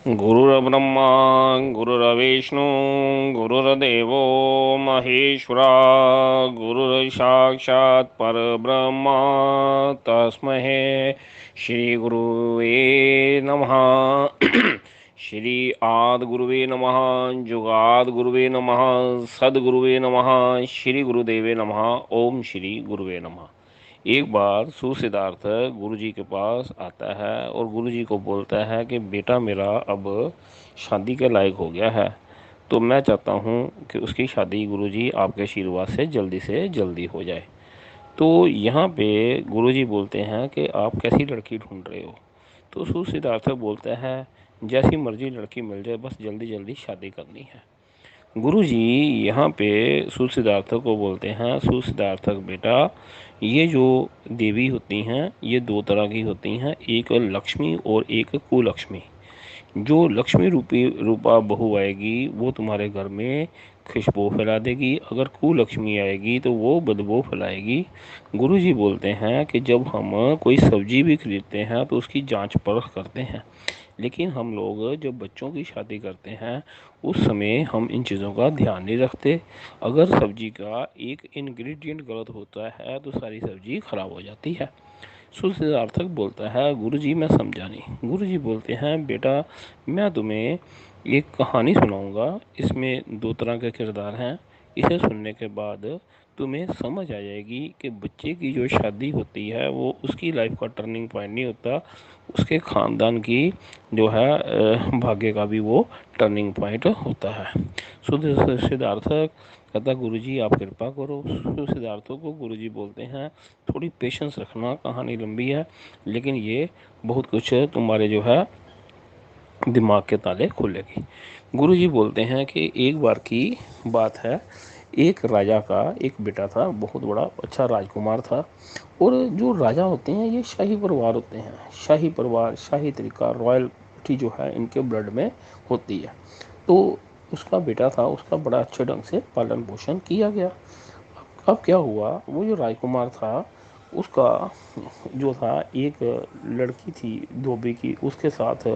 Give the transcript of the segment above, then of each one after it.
गुरुर्ब्रह्मा गुरुर्विष्णु गुरुर्देवो महेश्वरा गुरुर्साक्षात् परब्रह्म तस्मै श्री गुरुवे नमः। श्री आद गुरुवे नमः, जुगाद गुरुवे नमः, सद्गुरुवे नमः, श्री गुरुदेवे नमः। ओम श्री गुरुवे नमः। एक बार सुसिद्धार्थ गुरुजी के पास आता है और गुरुजी को बोलता है कि बेटा मेरा अब शादी के लायक हो गया है, तो मैं चाहता हूँ कि उसकी शादी गुरुजी आपके आशीर्वाद से जल्दी हो जाए। तो यहाँ पे गुरुजी बोलते हैं कि आप कैसी लड़की ढूंढ रहे हो। तो सुसिद्धार्थ बोलता है जैसी मर्जी लड़की मिल जाए, बस जल्दी जल्दी शादी करनी है। गुरुजी यहाँ पे सुसिद्धार्थ को बोलते हैं, सुसिद्धार्थक बेटा, ये जो देवी होती हैं ये दो तरह की होती हैं, एक लक्ष्मी और एक कुलक्ष्मी। जो लक्ष्मी रूपा बहू आएगी वो तुम्हारे घर में खुशबू फैला देगी, अगर कुलक्ष्मी आएगी तो वो बदबू फैलाएगी। गुरुजी बोलते हैं कि जब हम कोई सब्जी भी खरीदते हैं तो उसकी जांच परख करते हैं, लेकिन हम लोग जब बच्चों की शादी करते हैं उस समय हम इन चीज़ों का ध्यान नहीं रखते। अगर सब्जी का एक इंग्रेडिएंट गलत होता है तो सारी सब्जी खराब हो जाती है। सुसिद्धार्थक बोलता है गुरुजी मैं समझा नहीं। गुरुजी बोलते हैं बेटा, मैं तुम्हें एक कहानी सुनाऊंगा, इसमें दो तरह के किरदार हैं। इसे सुनने के बाद तुम्हें समझ आ जाएगी कि बच्चे की जो शादी होती है वो उसकी लाइफ का टर्निंग पॉइंट नहीं होता, उसके ख़ानदान की जो है भाग्य का भी वो टर्निंग पॉइंट होता है। सिद्धार्थ कहता गुरुजी आप कृपा करो। सिद्धार्थों को गुरुजी बोलते हैं थोड़ी पेशेंस रखना, कहानी लंबी है लेकिन ये बहुत कुछ तुम्हारे जो है दिमाग के ताले खोलेगी। गुरुजी बोलते हैं कि एक बार की बात है, एक राजा का एक बेटा था, बहुत बड़ा अच्छा राजकुमार था। और जो राजा होते हैं ये शाही परिवार होते हैं, शाही परिवार शाही तरीका रॉयल्टी जो है इनके ब्लड में होती है। तो उसका बेटा था, उसका बड़ा अच्छे ढंग से पालन पोषण किया गया। अब क्या हुआ, वो जो राजकुमार था उसका जो था एक लड़की थी धोबी की, उसके साथ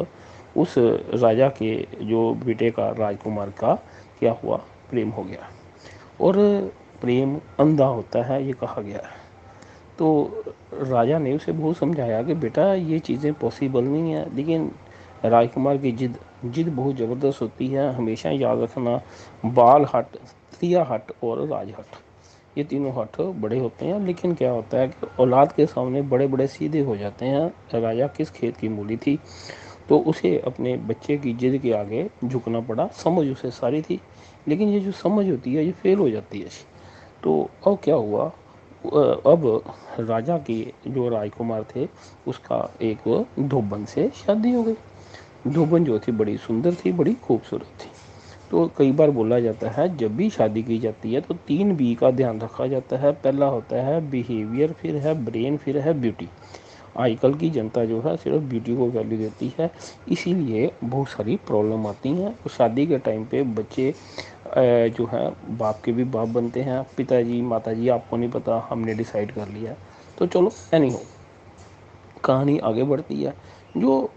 उस राजा के जो बेटे का राजकुमार का क्या हुआ, प्रेम हो गया। और प्रेम अंधा होता है ये कहा गया है। तो राजा ने उसे बहुत समझाया कि बेटा ये चीज़ें पॉसिबल नहीं है, लेकिन राजकुमार की जिद जिद बहुत ज़बरदस्त होती है। हमेशा याद रखना, बाल हट, त्रिया हट और राजहट, ये तीनों हट बड़े होते हैं, लेकिन क्या होता है कि औलाद के सामने बड़े बड़े सीधे हो जाते हैं। राजा किस खेत की मूली थी, तो उसे अपने बच्चे की जिद के आगे झुकना पड़ा। समझ उसे सारी थी, लेकिन ये जो समझ होती है ये फेल हो जाती है। तो अब क्या हुआ, अब राजा के जो राजकुमार थे उसका एक धोबन से शादी हो गई। धोबन जो थी बड़ी सुंदर थी, बड़ी खूबसूरत थी। तो कई बार बोला जाता है जब भी शादी की जाती है तो 3 बी का ध्यान रखा जाता है। पहला होता है बिहेवियर, फिर है ब्रेन, फिर है ब्यूटी। आजकल की जनता जो है सिर्फ ब्यूटी को वैल्यू देती है, इसीलिए बहुत सारी प्रॉब्लम आती हैं। और शादी के टाइम पे बच्चे जो है बाप के भी बाप बनते हैं, पिताजी माताजी आपको नहीं पता, हमने डिसाइड कर लिया। तो चलो एनी हो, कहानी आगे बढ़ती है। जो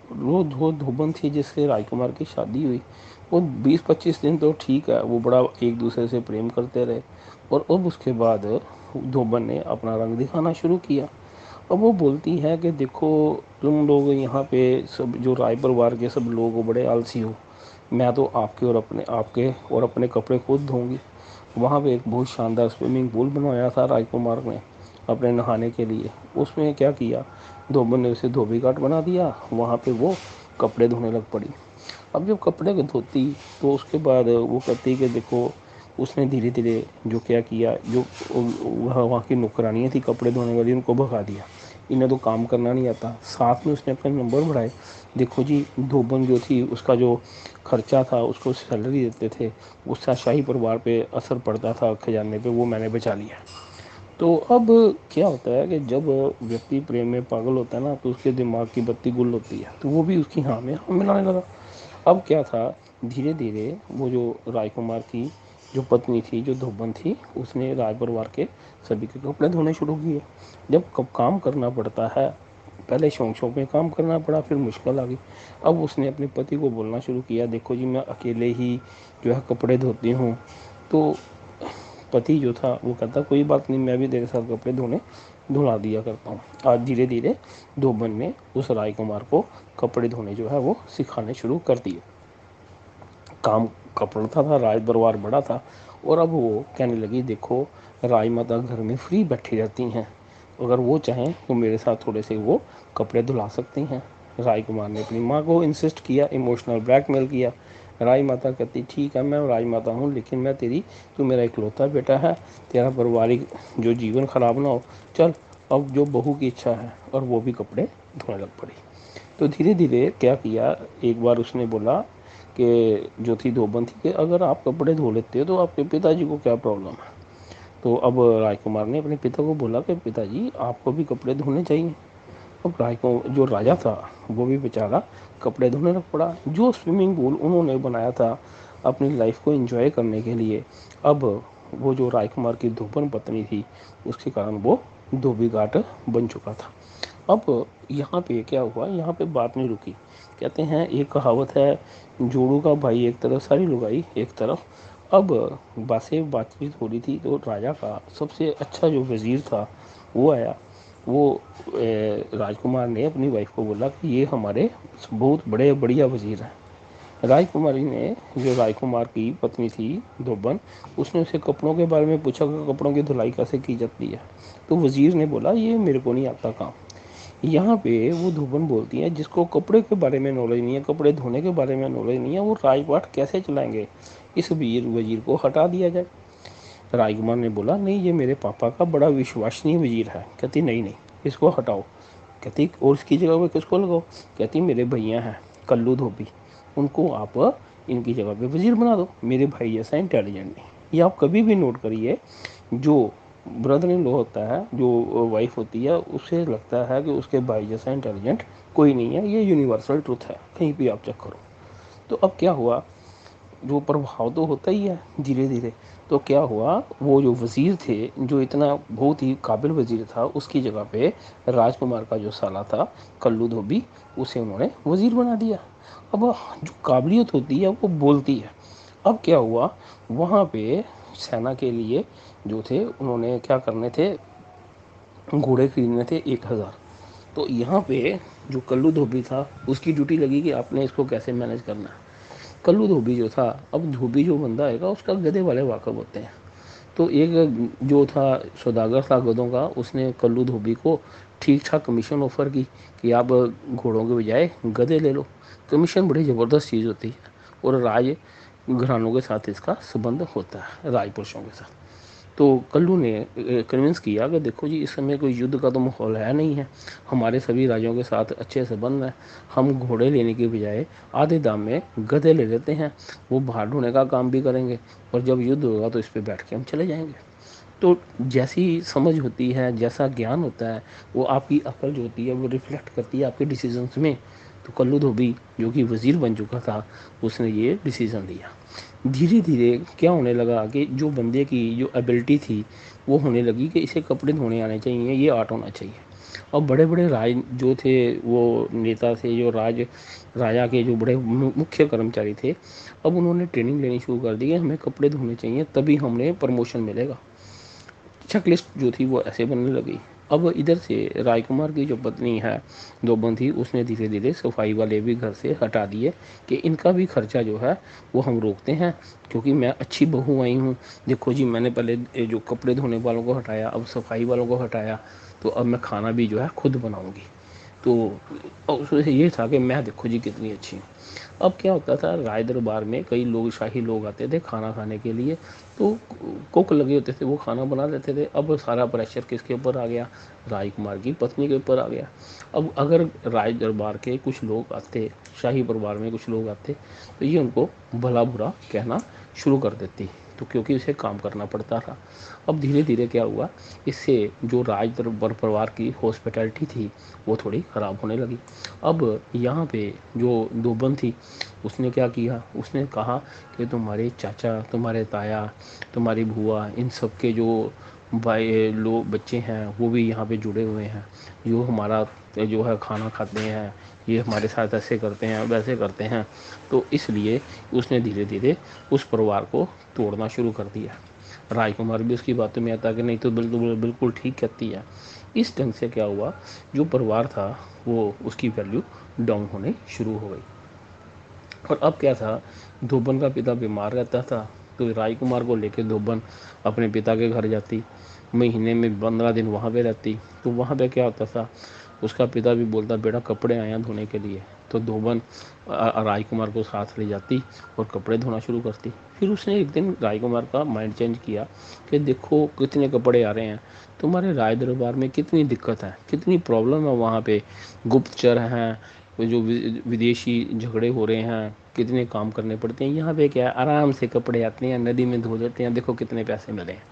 धोबन थी जिससे राजकुमार की शादी हुई, वो 20-25 दिन तो ठीक है, वो बड़ा एक दूसरे से प्रेम करते रहे। और अब उसके बाद धोबन ने अपना रंग दिखाना शुरू किया। अब वो बोलती है कि देखो तुम लोग यहाँ पे सब जो राय परिवार के सब लोग बड़े आलसी हो, मैं तो आपके और अपने कपड़े खुद धोऊंगी। वहाँ पे एक बहुत शानदार स्विमिंग पूल बनवाया था राजकुमार ने अपने नहाने के लिए। उसमें क्या किया, धोबन ने उसे धोबी घाट बना दिया, वहाँ पे वो कपड़े धोने लग पड़ी। अब जब कपड़े को धोती तो उसके बाद वो कहती कि देखो, उसने धीरे धीरे जो क्या किया, जो वहाँ की नौकरानियाँ थी कपड़े धोने वाली, उनको भगा दिया। इन्हें तो काम करना नहीं आता। साथ में उसने अपने नंबर बढ़ाए। देखो जी, धोबन जो थी उसका जो खर्चा था उसको सैलरी देते थे, उसका शाही परिवार पे असर पड़ता था खजाने पे, वो मैंने बचा लिया। तो अब क्या होता है कि जब व्यक्ति प्रेम में पागल होता है ना तो उसके दिमाग की बत्ती गुल होती है, तो वो भी उसकी हाँ में हाँ मिलाने लगा। अब क्या था, धीरे धीरे वो जो राजकुमार की जो पत्नी थी, जो धोबन थी, उसने राज परिवार के सभी के कपड़े धोने शुरू किए। जब कब काम करना पड़ता है पहले शौक शौक में काम करना पड़ा, फिर मुश्किल आ गई। अब उसने अपने पति को बोलना शुरू किया, देखो जी मैं अकेले ही जो है कपड़े धोती हूँ। तो पति जो था वो कहता कोई बात नहीं, मैं भी तेरे साथ कपड़े धुला दिया करता हूँ। आज धीरे धीरे धोबन ने उस राजकुमार को कपड़े धोने जो है वो सिखाने शुरू कर दिए। काम कपड़ा था, राज दरबार बड़ा था, और अब वो कहने लगी देखो राजमाता घर में फ्री बैठी रहती हैं, अगर वो चाहें तो मेरे साथ थोड़े से वो कपड़े धुला सकती हैं। राजकुमार ने अपनी माँ को इंसिस्ट किया, इमोशनल ब्लैकमेल किया। राजमाता कहती ठीक है मैं राजमाता हूँ, लेकिन मैं तेरी, तू मेरा इकलौता बेटा है, तेरा पारिवारिक जो जीवन खराब ना हो, चल अब जो बहू की इच्छा है। और वो भी कपड़े धोने लग पड़ी। तो धीरे धीरे क्या किया, एक बार उसने बोला कि जो थी धोबन थी कि अगर आप कपड़े धो लेते हो तो आपके पिताजी को क्या प्रॉब्लम है। तो अब राजकुमार ने अपने पिता को बोला कि पिताजी आपको भी कपड़े धोने चाहिए। अब जो राजा था वो भी बेचारा कपड़े धोने लग पड़ा। जो स्विमिंग पूल उन्होंने बनाया था अपनी लाइफ को एंजॉय करने के लिए, अब वो जो राजकुमार की धोबन पत्नी थी उसके कारण वो धोबी घाट बन चुका था। अब यहाँ पे क्या हुआ, यहाँ पे बात नहीं रुकी। कहते हैं एक कहावत है, जोड़ू का भाई एक तरफ सारी लुगाई एक तरफ। अब बातचीत हो रही थी तो राजा का सबसे अच्छा जो वज़ीर था वो आया। वो राजकुमार ने अपनी वाइफ को बोला कि ये हमारे बहुत बड़े बढ़िया वज़ीर हैं। राजकुमारी ने, जो राजकुमार की पत्नी थी धोबन, उसने उसे कपड़ों के बारे में पूछा कि कपड़ों की धुलाई कैसे की जाती है। तो वज़ीर ने बोला ये मेरे को नहीं आता काम। यहाँ पे वो धोबन बोलती है जिसको कपड़े के बारे में नॉलेज नहीं है, कपड़े धोने के बारे में नॉलेज नहीं है, वो राजपाट कैसे चलाएंगे, इस वीर वजीर को हटा दिया जाए। राजकुमार ने बोला नहीं ये मेरे पापा का बड़ा विश्वसनीय वजीर है। कहती नहीं नहीं इसको हटाओ। कहती और इसकी जगह पे किसको लगाओ। कहती मेरे भैया हैं कल्लू धोबी, उनको आप इनकी जगह पे वजीर बना दो, मेरे भाई जैसा इंटेलिजेंट नहीं। ये आप कभी भी नोट करिए, जो ब्रदर इन लॉ होता है, जो वाइफ होती है, उसे लगता है कि उसके भाई जैसा इंटेलिजेंट कोई नहीं है। ये यूनिवर्सल ट्रुथ है, कहीं भी आप चेक करो। तो अब क्या हुआ, जो प्रभाव तो होता ही है धीरे धीरे। तो क्या हुआ, वो जो वज़ीर थे, जो इतना बहुत ही काबिल वज़ीर था, उसकी जगह पे राजकुमार का जो साला था कल्लू धोबी, उसे उन्होंने वज़ीर बना दिया। अब जो काबिलियत होती है वो बोलती है। अब क्या हुआ, वहाँ पे सेना के लिए जो थे उन्होंने क्या करने थे, घोड़े खरीदने थे 1000। तो यहाँ पे जो कल्लू धोबी था उसकी ड्यूटी लगी कि आपने इसको कैसे मैनेज करना है। कल्लू धोबी जो था, अब धोबी जो बंदा आएगा उसका गधे वाले वाकफ होते हैं। तो एक जो था सौदागर था गधों का, उसने कल्लू धोबी को ठीक ठाक कमीशन ऑफर की कि आप घोड़ों के बजाय गधे ले लो। कमीशन बड़ी ज़बरदस्त चीज़ होती है, और राज घरानों के साथ इसका संबंध होता है, राजपुरुषों के साथ। तो कल्लू ने कन्विंस किया कि देखो जी इस समय कोई युद्ध का तो माहौल है नहीं है, हमारे सभी राज्यों के साथ अच्छे संबंध हैं, हम घोड़े लेने के बजाय आधे दाम में गधे ले लेते हैं, वो भार ढोने का काम भी करेंगे, और जब युद्ध होगा तो इस पर बैठ के हम चले जाएंगे। तो जैसी समझ होती है, जैसा ज्ञान होता है, वो आपकी अकल जो होती है वो रिफ्लेक्ट करती है आपके डिसीजंस में। तो कल्लू धोबी जो कि वज़ीर बन चुका था, उसने ये डिसीज़न लिया। धीरे धीरे क्या होने लगा कि जो बंदे की जो एबिलिटी थी वो होने लगी कि इसे कपड़े धोने आने चाहिए, ये आर्ट होना चाहिए। और बड़े बड़े राज जो थे, वो नेता थे, जो राजा के जो बड़े मुख्य कर्मचारी थे, अब उन्होंने ट्रेनिंग लेनी शुरू कर दी कि हमें कपड़े धोने चाहिए तभी हमें प्रमोशन मिलेगा। चेकलिस्ट जो थी वो ऐसे बनने लगी। अब इधर से राजकुमार की जो पत्नी है दोबन थी, उसने धीरे धीरे सफाई वाले भी घर से हटा दिए कि इनका भी खर्चा जो है वो हम रोकते हैं, क्योंकि मैं अच्छी बहू आई हूँ। देखो जी मैंने पहले जो कपड़े धोने वालों को हटाया, अब सफाई वालों को हटाया, तो अब मैं खाना भी जो है खुद बनाऊँगी। तो उसमें ये था कि मैं देखो जी कितनी अच्छी हूँ। अब क्या होता था, राय दरबार में कई लोग, शाही लोग आते थे खाना खाने के लिए, तो कुक लगे होते थे, वो खाना बना देते थे। अब सारा प्रेशर किसके ऊपर आ गया, राजकुमार की पत्नी के ऊपर आ गया। अब अगर राय दरबार के कुछ लोग आते, शाही परिवार में कुछ लोग आते, तो ये उनको भला बुरा कहना शुरू कर देती, तो क्योंकि उसे काम करना पड़ता था। अब धीरे धीरे क्या हुआ, इससे जो राज दरबार परिवार की हॉस्पिटैलिटी थी वो थोड़ी ख़राब होने लगी। अब यहाँ पे जो दोबन थी, उसने क्या किया, उसने कहा कि तुम्हारे चाचा, तुम्हारे ताया, तुम्हारी बुआ, इन सब के जो भाई लोग बच्चे हैं वो भी यहाँ पे जुड़े हुए हैं, जो हमारा जो है खाना खाते हैं, ये हमारे साथ ऐसे करते हैं वैसे करते हैं। तो इसलिए उसने धीरे धीरे उस परिवार को तोड़ना शुरू कर दिया। राजकुमार भी उसकी बातों में आता कि नहीं तो बिल्कुल बिल्कुल ठीक कहती है। इस ढंग से क्या हुआ, जो परिवार था वो उसकी वैल्यू डाउन होने शुरू हो गई। और अब क्या था, धोबन का पिता बीमार रहता था, तो राजकुमार को लेकर धोबन अपने पिता के घर जाती, महीने में 15 दिन वहाँ पे रहती। तो वहाँ पे क्या होता था, उसका पिता भी बोलता बेटा कपड़े आया धोने के लिए। तो धोबन राजकुमार को साथ ले जाती और कपड़े धोना शुरू करती। फिर उसने एक दिन राजकुमार का माइंड चेंज किया कि देखो कितने कपड़े आ रहे हैं, तुम्हारे राज दरबार में कितनी दिक्कत है, कितनी प्रॉब्लम है, वहाँ पे गुप्तचर हैं, जो विदेशी झगड़े हो रहे हैं, कितने काम करने पड़ते हैं। यहाँ पे क्या है, आराम से कपड़े आते हैं, नदी में धो देते हैं, देखो कितने पैसे मिले हैं।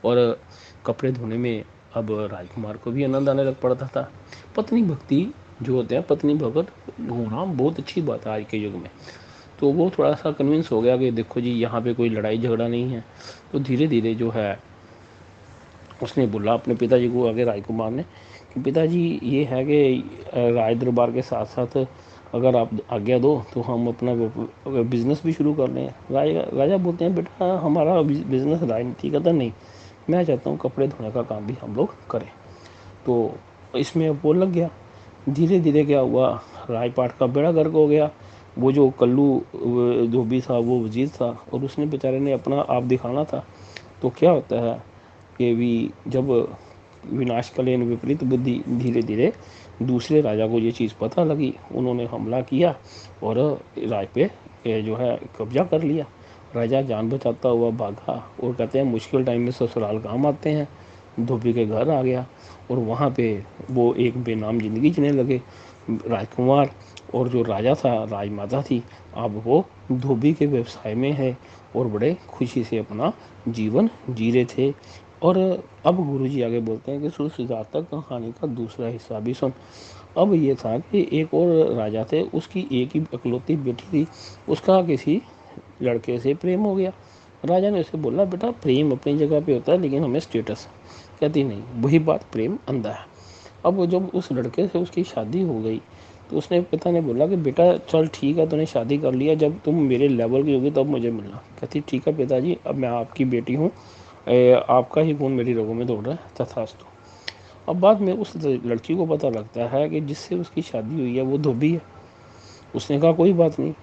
और कपड़े धोने में अब राजकुमार को भी आनंद आने लग पड़ता था। पत्नी भक्ति जो होते हैं, पत्नी भगत होना बहुत अच्छी बात है आज के युग में। तो वो थोड़ा सा कन्विंस हो गया कि देखो जी यहाँ पे कोई लड़ाई झगड़ा नहीं है। तो धीरे धीरे जो है उसने बोला अपने पिताजी को, आगे राजकुमार ने, कि पिताजी ये है कि राज दरबार के साथ साथ अगर आप आज्ञा दो तो हम अपना बिजनेस भी शुरू कर लें। राजा बोलते हैं बेटा हमारा बिजनेस राजनीति का तो नहीं, मैं चाहता हूँ कपड़े धोने का काम भी हम लोग करें। तो इसमें अब वो लग गया। धीरे धीरे क्या हुआ, राजपाट का बेड़ा गर्क हो गया। वो जो कल्लू धोबी था वो वजीर था, और उसने बेचारे ने अपना आप दिखाना था। तो क्या होता है कि भी जब विनाशकालीन विपरीत बुद्धि, धीरे धीरे दूसरे राजा को ये चीज़ पता लगी, उन्होंने हमला किया और राय पे जो है कब्जा कर लिया। राजा जान बचाता हुआ भागा, और कहते हैं मुश्किल टाइम में ससुराल काम आते हैं। धोबी के घर आ गया और वहाँ पे वो एक बेनाम जिंदगी जीने लगे राजकुमार। और जो राजा था, राजमाता थी, अब वो धोबी के व्यवसाय में है और बड़े खुशी से अपना जीवन जी रहे थे। और अब गुरुजी आगे बोलते हैं कि सुन सिद्धार्थ कहानी का दूसरा हिस्सा भी सुन। अब ये था कि एक और राजा थे, उसकी एक ही इकलौती बेटी थी, उसका किसी लड़के से प्रेम हो गया। राजा ने उसे बोला बेटा प्रेम अपनी जगह पे होता है लेकिन हमें स्टेटस। कहती नहीं, वही बात प्रेम अंधा है। अब जब उस लड़के से उसकी शादी हो गई तो उसने पिता ने बोला कि बेटा चल ठीक है तूने शादी कर लिया, जब तुम मेरे लेवल की होगी तब मुझे मिलना। कहती ठीक है पिताजी, अब मैं आपकी बेटी हूँ, आपका ही खून मेरी रगों में दौड़ रहा है, तथास्तु। अब बाद में उस लड़की को पता लगता है कि जिससे उसकी शादी हुई है वो धोबी है। उसने कहा कोई बात नहीं,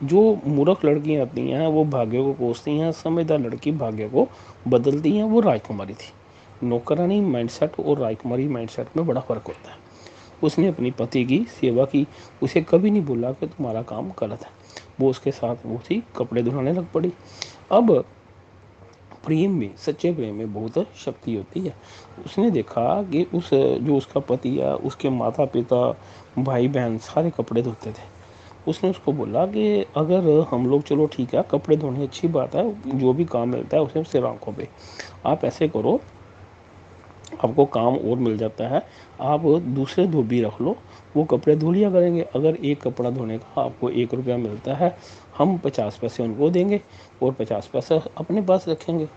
जो मूर्ख लड़कियां आती हैं वो भाग्य को कोसती हैं, समझदार लड़की भाग्य को बदलती हैं। वो राजकुमारी थी। नौकरानी माइंडसेट और राजकुमारी माइंडसेट में बड़ा फर्क होता है। उसने अपनी पति की सेवा की, उसे कभी नहीं बोला कि तुम्हारा काम गलत है। वो उसके साथ वो थी, कपड़े धुलाने लग पड़ी। अब प्रेम में, सच्चे प्रेम में बहुत शक्ति होती है। उसने देखा कि उस जो उसका पति है, उसके माता पिता भाई बहन सारे कपड़े धोते थे। उसने उसको बोला कि अगर हम लोग, चलो ठीक है कपड़े धोने अच्छी बात है, जो भी काम मिलता है उसे सिर आंखों पे, आप ऐसे करो, आपको काम और मिल जाता है, आप दूसरे धोबी रख लो, वो कपड़े धो लिया करेंगे। अगर एक कपड़ा धोने का आपको 1 रुपया मिलता है, हम 50 पैसे उनको देंगे और 50 पैसे अपने पास रखेंगे।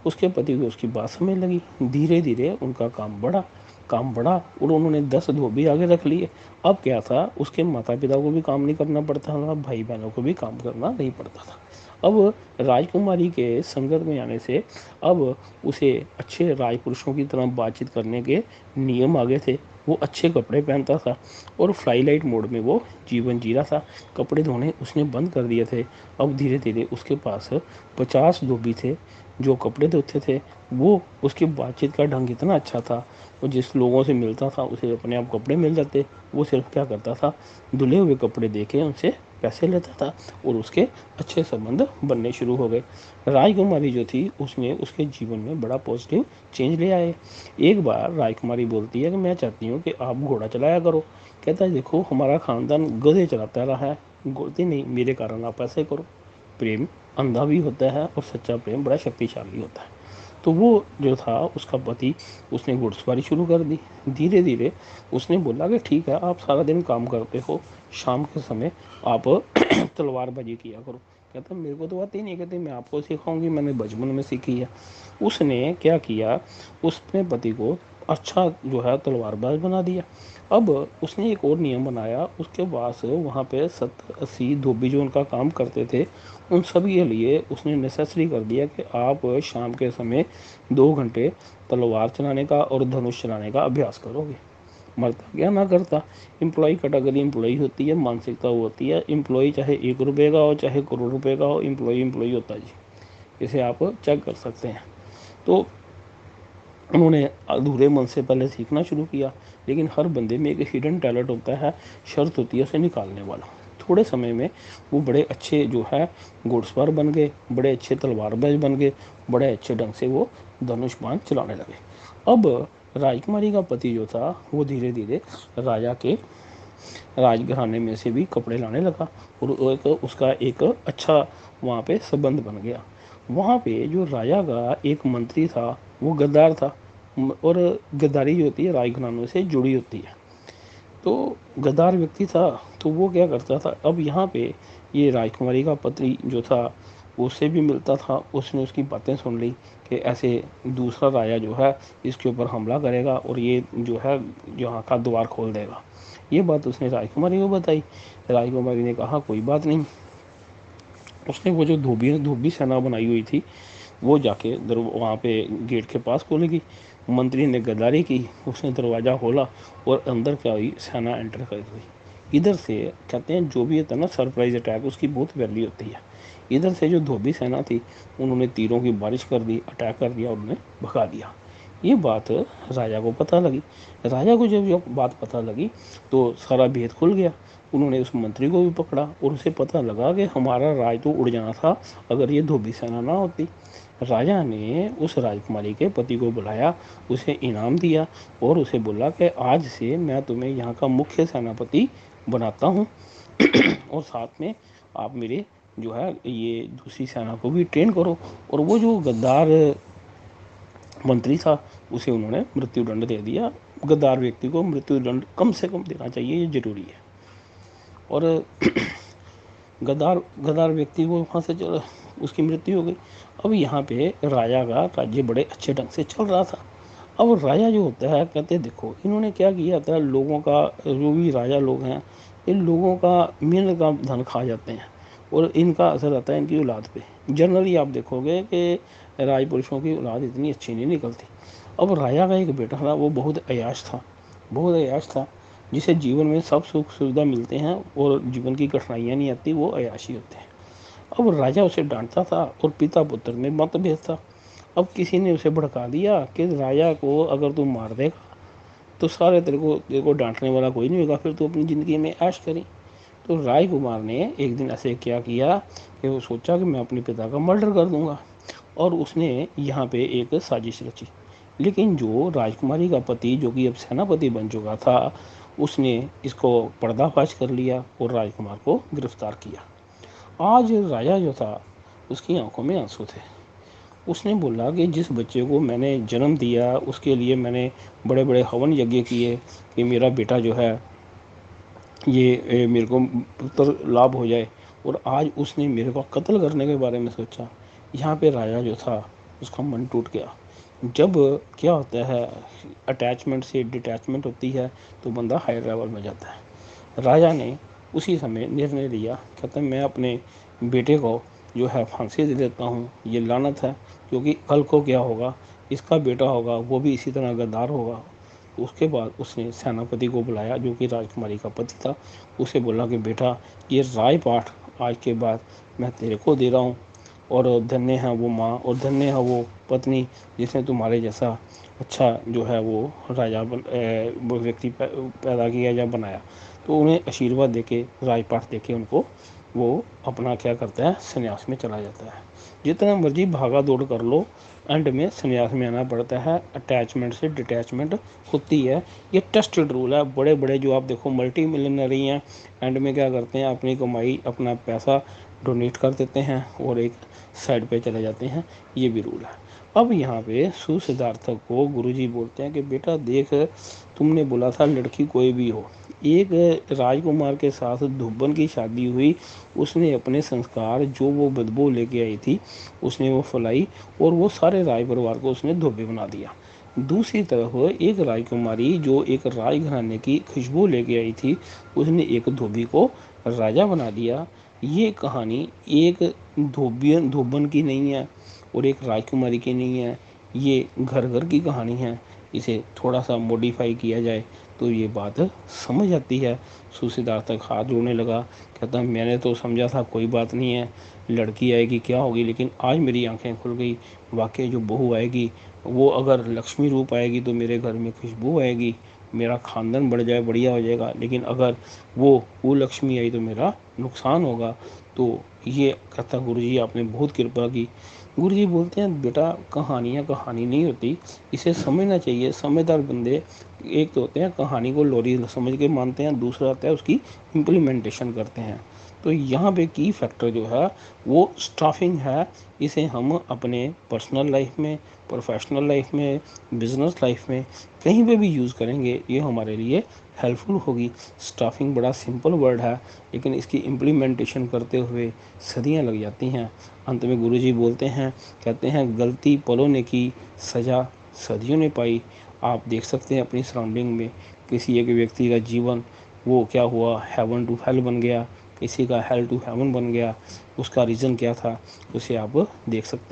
उसके पति को उसकी बात समझ लगी। धीरे धीरे उनका काम बढ़ा और उन्होंने 10 धोबी आगे रख लिए। अब क्या था, उसके माता पिता को भी काम नहीं करना पड़ता था, भाई बहनों को भी काम करना नहीं पड़ता था। अब राजकुमारी के संगत में आने से अब उसे अच्छे राजपुरुषों की तरह बातचीत करने के नियम आ गए थे। वो अच्छे कपड़े पहनता था और फ्लाईलाइट मोड में वो जीवन जी रहा था। कपड़े धोने उसने बंद कर दिए थे। अब धीरे धीरे उसके पास 50 धोबी थे जो कपड़े धोते थे। वो उसकी बातचीत का ढंग इतना अच्छा था, वो जिस लोगों से मिलता था उसे अपने आप कपड़े मिल जाते। वो सिर्फ क्या करता था, धुले हुए कपड़े दे के उनसे पैसे लेता था और उसके अच्छे संबंध बनने शुरू हो गए। राजकुमारी जो थी उसने उसके जीवन में बड़ा पॉजिटिव चेंज ले आए। एक बार राजकुमारी बोलती है कि मैं चाहती हूँ कि आप घोड़ा चलाया करो। कहता है देखो हमारा खानदान गधे चलाता रहा है, बोलती नहीं मेरे कारण आप ऐसे करो। प्रेम अंधा भी होता है और सच्चा प्रेम बड़ा शक्तिशाली होता है। तो वो जो था उसका पति, उसने घुड़सवारी शुरू कर दी। धीरे धीरे उसने बोला कि ठीक है आप सारा दिन काम करते हो, शाम के समय आप तलवारबाजी किया करो। कहता मेरे को तो आती नहीं। कहते मैं आपको सिखाऊंगी, मैंने बचपन में सीखी है। उसने क्या किया, उसने पति को अच्छा जो है तलवारबाज बना दिया। अब उसने एक और नियम बनाया, उसके पास वहाँ पे 70-80 धोबी जो उनका काम करते थे, उन सभी के लिए उसने नेसेसरी कर दिया कि आप शाम के समय 2 घंटे तलवार चलाने का और धनुष चलाने का अभ्यास करोगे। मरता क्या ना करता, एम्प्लॉय कैटेगरी एम्प्लॉय होती है, मानसिकता वो होती है। एम्प्लॉय चाहे 1 रुपये का हो चाहे करोड़ रुपये का हो, एम्प्लॉय एम्प्लॉय होता है जी, इसे आप चेक कर सकते हैं। तो उन्होंने अधूरे मन से पहले सीखना शुरू किया, लेकिन हर बंदे में एक हिडन टैलेंट होता है, शर्त होती है उसे निकालने वाला। थोड़े समय में वो बड़े अच्छे जो है घोड़सवार बन गए, बड़े अच्छे तलवारबाज बन गए, बड़े अच्छे ढंग से वो धनुष बाण चलाने लगे। अब राजकुमारी का पति जो था वो धीरे धीरे राजा के राजघराने में से भी कपड़े लाने लगा, और एक उसका एक अच्छा वहाँ पे संबंध बन गया। वहाँ पे जो राजा का एक मंत्री था वो गद्दार था, और गद्दारी जो होती है राजघरानों से जुड़ी होती है। तो गद्दार व्यक्ति था, तो वो क्या करता था, अब यहाँ पे ये राजकुमारी का पति जो था उससे भी मिलता था। उसने उसकी बातें सुन ली कि ऐसे दूसरा राजा जो है इसके ऊपर हमला करेगा और ये जो है यहाँ का द्वार खोल देगा। ये बात उसने राजकुमारी को बताई। राजकुमारी ने कहा कोई बात नहीं। उसने वो जो धोबी सेना बनाई हुई थी वो जाके वहाँ पे गेट के पास खोलेगी। मंत्री ने गद्दारी की, उसने दरवाज़ा खोला और अंदर क्या हुई, सेना एंटर कर गई। इधर से कहते हैं जो भी होता है ना सरप्राइज अटैक, उसकी बहुत वैल्यू होती है। इधर से जो धोबी सेना थी उन्होंने तीरों की बारिश कर दी, अटैक कर दिया और उन्हें भगा दिया। ये बात राजा को पता लगी। राजा को जब बात पता लगी तो सारा भेद खुल गया। उन्होंने उस मंत्री को भी पकड़ा और उसे पता लगा कि हमारा राज तो उड़ जाना था अगर ये धोबी सेना ना होती। राजा ने उस राजकुमारी के पति को बुलाया, उसे इनाम दिया और उसे बोला कि आज से मैं तुम्हें यहाँ का मुख्य सेनापति बनाता हूँ और साथ में आप मेरे जो है ये दूसरी सेना को भी ट्रेन करो। और वो जो गद्दार मंत्री था उसे उन्होंने मृत्युदंड दे दिया। गद्दार व्यक्ति को मृत्युदंड कम से कम देना चाहिए, ये जरूरी है। और गद्दार व्यक्ति को वहाँ से उसकी मृत्यु हो गई। अब यहाँ पे राजा का राज्य बड़े अच्छे ढंग से चल रहा था। अब राजा जो होता है कहते देखो इन्होंने क्या किया था, लोगों का जो भी राजा लोग हैं इन लोगों का मेहनत का धन खा जाते हैं और इनका असर आता है इनकी औलाद पे। जनरली आप देखोगे कि राजपुरुषों की औलाद इतनी अच्छी नहीं निकलती। अब राजा का एक बेटा था वो बहुत अयाश था, बहुत अयाश था, जिसे जीवन में सब सुख सुविधा मिलते हैं और जीवन की कठिनाइयाँ नहीं आती, वो अयाशी होते हैं। अब राजा उसे डांटता था और पिता पुत्र में मतभेद था। अब किसी ने उसे भड़का दिया कि राजा को अगर तू मार देगा तो सारे तेरे को डांटने वाला कोई नहीं होगा, फिर तू अपनी ज़िंदगी में ऐश करी। तो राजकुमार ने एक दिन ऐसे क्या किया कि वो सोचा कि मैं अपने पिता का मर्डर कर दूंगा, और उसने यहाँ पे एक साजिश रची। लेकिन जो राजकुमारी का पति जो कि अब सेनापति बन चुका था उसने इसको पर्दाफाश कर लिया और राजकुमार को गिरफ्तार किया। आज राजा जो था उसकी आंखों में आंसू थे। उसने बोला कि जिस बच्चे को मैंने जन्म दिया उसके लिए मैंने बड़े बड़े हवन यज्ञ किए कि मेरा बेटा जो है ये मेरे को पुत्र लाभ हो जाए, और आज उसने मेरे को कत्ल करने के बारे में सोचा। यहाँ पे राजा जो था उसका मन टूट गया। जब क्या होता है अटैचमेंट से डिटैचमेंट होती है तो बंदा हाई लेवल में जाता है। राजा ने उसी समय निर्णय लिया, कहता मैं अपने बेटे को जो है फांसी दे देता हूँ, ये लानत है, क्योंकि कल को क्या होगा, इसका बेटा होगा वो भी इसी तरह गद्दार होगा। उसके बाद उसने सेनापति को बुलाया जो कि राजकुमारी का पति था। उसे बोला कि बेटा ये राजपाट आज के बाद मैं तेरे को दे रहा हूँ, और धन्य है वो माँ और धन्य है वो पत्नी जिसने तुम्हारे जैसा अच्छा जो है वो राजा वो व्यक्ति पैदा किया या बनाया। तो उन्हें आशीर्वाद देके राजपाट देके उनको वो अपना क्या करता है संन्यास में चला जाता है। जितना मर्जी भागा दौड़ कर लो एंड में संन्यास में आना पड़ता है। अटैचमेंट से डिटैचमेंट होती है, ये टेस्टेड रूल है। बड़े बड़े जो आप देखो मल्टी मिलियनरी हैं एंड में क्या करते हैं अपनी कमाई अपना पैसा डोनेट कर देते हैं और एक साइड पे चले जाते हैं, ये भी रूल है। अब यहाँ पे सुसिद्धार्थ को गुरुजी बोलते हैं कि बेटा देख तुमने बोला था लड़की कोई भी हो, एक राजकुमार के साथ धुब्बन की शादी हुई, उसने अपने संस्कार जो वो बदबू लेके आई थी उसने वो फैलाई और वो सारे राज परिवार को उसने धोबी बना दिया। दूसरी तरफ एक राजकुमारी जो एक राजघराने की खुशबू लेके आई थी, उसने एक धोबी को राजा बना दिया। ये कहानी एक धोबन की नहीं है और एक राजकुमारी की नहीं है, ये घर घर की कहानी है। इसे थोड़ा सा मॉडिफाई किया जाए तो ये बात समझ आती है। सूसीदार तक हाथ जोड़ने लगा, कहता मैंने तो समझा था कोई बात नहीं है, लड़की आएगी क्या होगी, लेकिन आज मेरी आंखें खुल गई। वाकई जो बहू आएगी वो अगर लक्ष्मी रूप आएगी तो मेरे घर में खुशबू आएगी, मेरा खानदान बढ़ जाए, बढ़िया हो जाएगा। लेकिन अगर वो लक्ष्मी आई तो मेरा नुकसान होगा। तो ये कहता गुरुजी आपने बहुत कृपा की। गुरुजी बोलते हैं बेटा कहानियाँ कहानी नहीं होती, इसे समझना चाहिए। समझदार बंदे एक तो होते हैं कहानी को लोरी समझ के मानते हैं, दूसरा होता है उसकी इम्प्लीमेंटेशन करते हैं। तो यहाँ पे की फैक्टर जो है वो स्टाफिंग है। इसे हम अपने पर्सनल लाइफ में, प्रोफेशनल लाइफ में, बिजनेस लाइफ में कहीं पे भी यूज़ करेंगे, ये हमारे लिए हेल्पफुल होगी। स्टाफिंग बड़ा सिंपल वर्ड है, लेकिन इसकी इम्प्लीमेंटेशन करते हुए सदियां लग जाती हैं। अंत में गुरुजी बोलते हैं, कहते हैं गलती पलों ने की, सज़ा सदियों ने पाई। आप देख सकते हैं अपनी सराउंडिंग में किसी एक व्यक्ति का जीवन वो क्या हुआ, हेवन टू हेल बन गया, किसी का हेल टू हेवन बन गया। उसका रीज़न क्या था उसे आप देख सकते हैं।